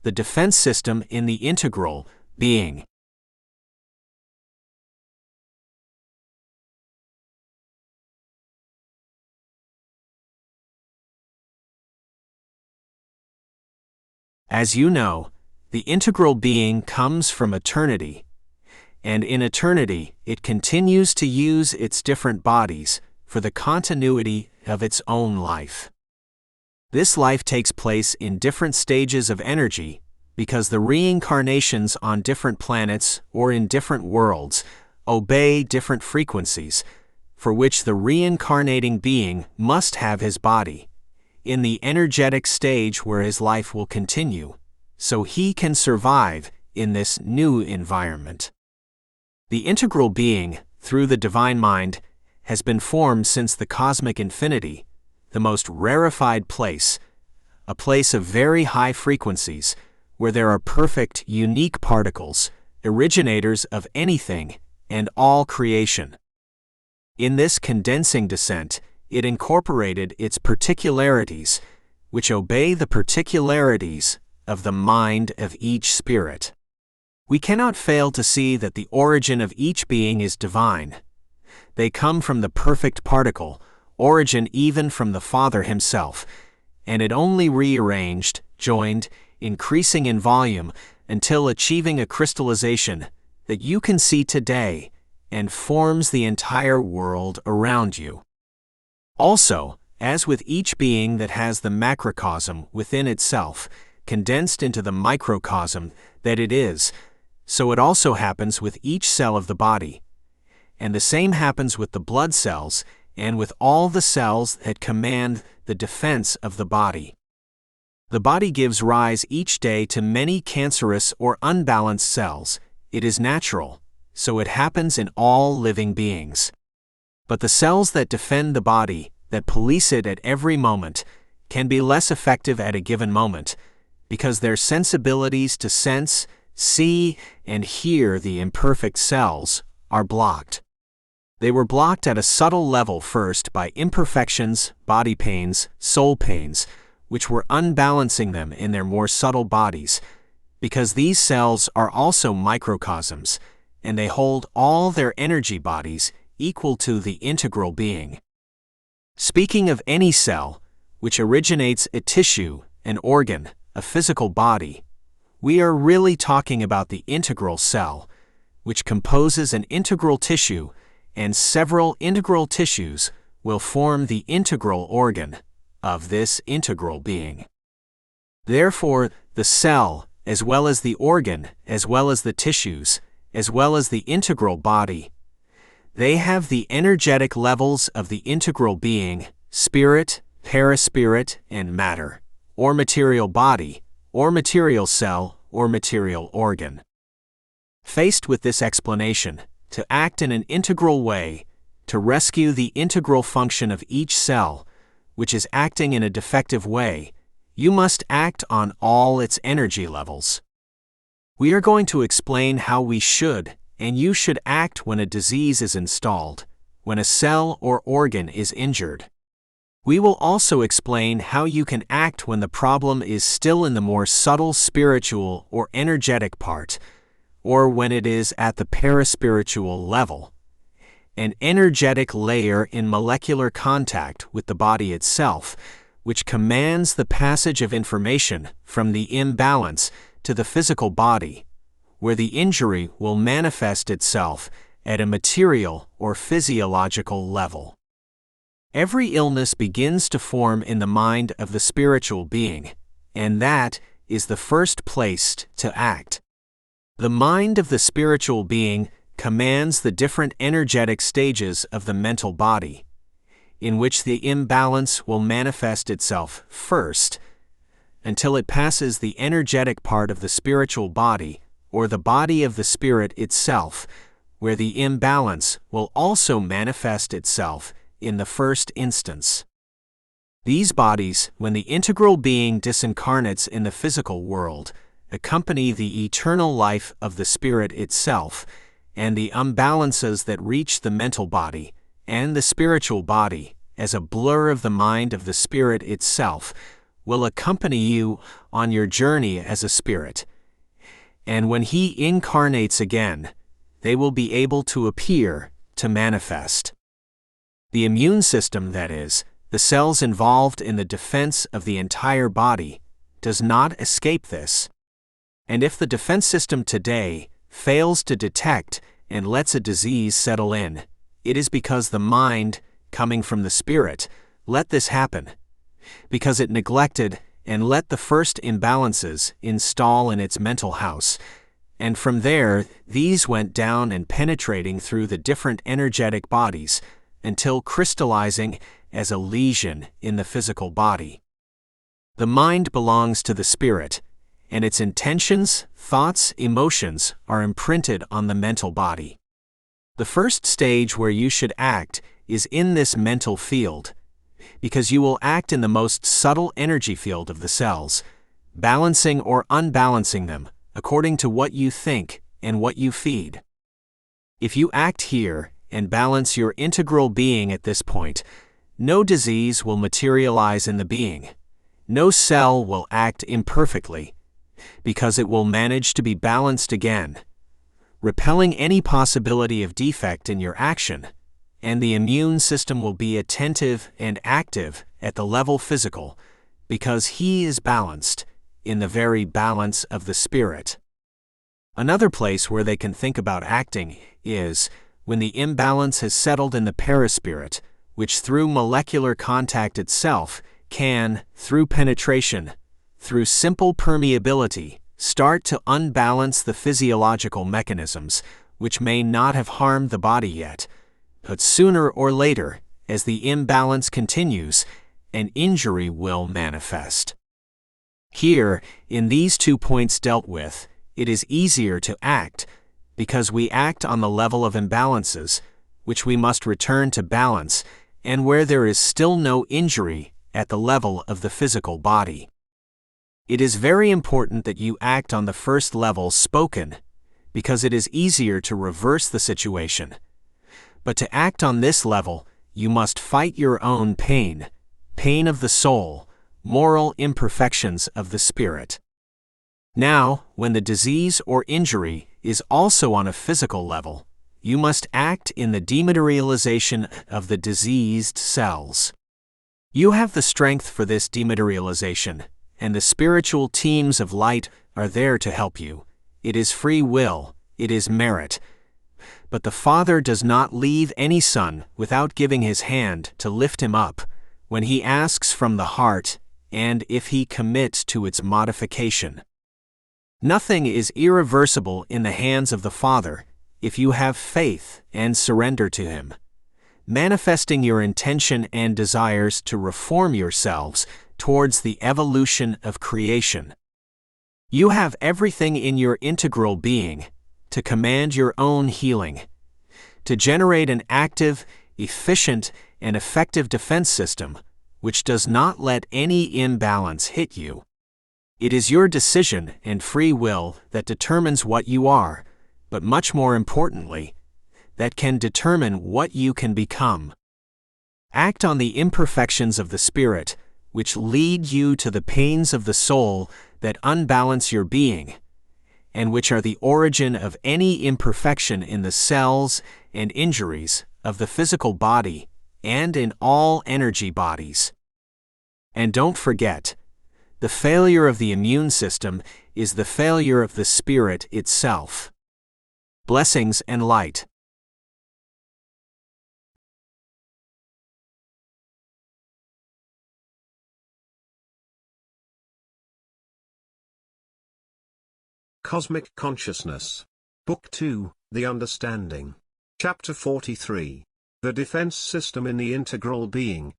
the defense system in the integral being. As you know, the integral being comes from eternity, and in eternity it continues to use its different bodies for the continuity of its own life. This life takes place in different stages of energy because the reincarnations on different planets or in different worlds obey different frequencies, for which the reincarnating being must have his body in the energetic stage where his life will continue, so he can survive in this new environment. The integral being, through the divine mind, has been formed since the cosmic infinity, the most rarefied place, a place of very high frequencies, where there are perfect, unique particles, originators of anything and all creation. In this condensing descent, it incorporated its particularities, which obey the particularities of the mind of each spirit. We cannot fail to see that the origin of each being is divine. They come from the perfect particle, origin even from the Father himself, and it only rearranged, joined, increasing in volume until achieving a crystallization that you can see today and forms the entire world around you. Also, as with each being that has the macrocosm within itself, condensed into the microcosm that it is, so it also happens with each cell of the body. And the same happens with the blood cells and with all the cells that command the defense of the body. The body gives rise each day to many cancerous or unbalanced cells. It is natural, so it happens in all living beings. But the cells that defend the body, that police it at every moment, can be less effective at a given moment, because their sensibilities to sense, see, and hear the imperfect cells are blocked. They were blocked at a subtle level first by imperfections, body pains, soul pains, which were unbalancing them in their more subtle bodies, because these cells are also microcosms, and they hold all their energy bodies equal to the integral being. Speaking of any cell, which originates a tissue, an organ, a physical body, we are really talking about the integral cell, which composes an integral tissue, and several integral tissues will form the integral organ of this integral being. Therefore, the cell, as well as the organ, as well as the tissues, as well as the integral body, they have the energetic levels of the integral being, spirit, paraspirit, and matter, or material body, or material cell, or material organ. Faced with this explanation, to act in an integral way, to rescue the integral function of each cell, which is acting in a defective way, you must act on all its energy levels. We are going to explain how we should and you should act when a disease is installed, when a cell or organ is injured. We will also explain how you can act when the problem is still in the more subtle spiritual or energetic part, or when it is at the paraspiritual level, an energetic layer in molecular contact with the body itself, which commands the passage of information from the imbalance to the physical body, where the injury will manifest itself at a material or physiological level. Every illness begins to form in the mind of the spiritual being, and that is the first place to act. The mind of the spiritual being commands the different energetic stages of the mental body, in which the imbalance will manifest itself first, until it passes the energetic part of the spiritual body, or the body of the spirit itself, where the imbalance will also manifest itself in the first instance. These bodies, when the integral being disincarnates in the physical world, accompany the eternal life of the spirit itself, and the unbalances that reach the mental body and the spiritual body as a blur of the mind of the spirit itself will accompany you on your journey as a spirit. And when he incarnates again, they will be able to appear, to manifest. The immune system, that is, the cells involved in the defense of the entire body, does not escape this. And if the defense system today fails to detect and lets a disease settle in, it is because the mind, coming from the spirit, let this happen, because it neglected and let the first imbalances install in its mental house, and from there these went down and penetrating through the different energetic bodies until crystallizing as a lesion in the physical body. The mind belongs to the spirit, and its intentions, thoughts, emotions are imprinted on the mental body. The first stage where you should act is in this mental field, because you will act in the most subtle energy field of the cells, balancing or unbalancing them according to what you think and what you feed. If you act here and balance your integral being at this point, no disease will materialize in the being. No cell will act imperfectly, because it will manage to be balanced again, repelling any possibility of defect in your action, and the immune system will be attentive and active at the level physical, because he is balanced in the very balance of the spirit. Another place where they can think about acting is when the imbalance has settled in the perispirit, which through molecular contact itself can, through penetration, through simple permeability, start to unbalance the physiological mechanisms, which may not have harmed the body yet, but sooner or later, as the imbalance continues, an injury will manifest. Here, in these 2 points dealt with, it is easier to act, because we act on the level of imbalances, which we must return to balance, and where there is still no injury at the level of the physical body. It is very important that you act on the first level spoken, because it is easier to reverse the situation. But to act on this level, you must fight your own pain, pain of the soul, moral imperfections of the spirit. Now, when the disease or injury is also on a physical level, you must act in the dematerialization of the diseased cells. You have the strength for this dematerialization, and the spiritual teams of light are there to help you. It is free will, it is merit. But the Father does not leave any son without giving his hand to lift him up, when he asks from the heart, and if he commits to its modification. Nothing is irreversible in the hands of the Father if you have faith and surrender to him, manifesting your intention and desires to reform yourselves towards the evolution of creation. You have everything in your integral being to command your own healing, to generate an active, efficient, and effective defense system which does not let any imbalance hit you. It is your decision and free will that determines what you are, but much more importantly, that can determine what you can become. Act on the imperfections of the spirit, which lead you to the pains of the soul that unbalance your being, and which are the origin of any imperfection in the cells and injuries of the physical body and in all energy bodies. And don't forget, the failure of the immune system is the failure of the spirit itself. Blessings and light. Cosmic Consciousness. Book 2, The Understanding. Chapter 43. The Defense System in the Integral Being.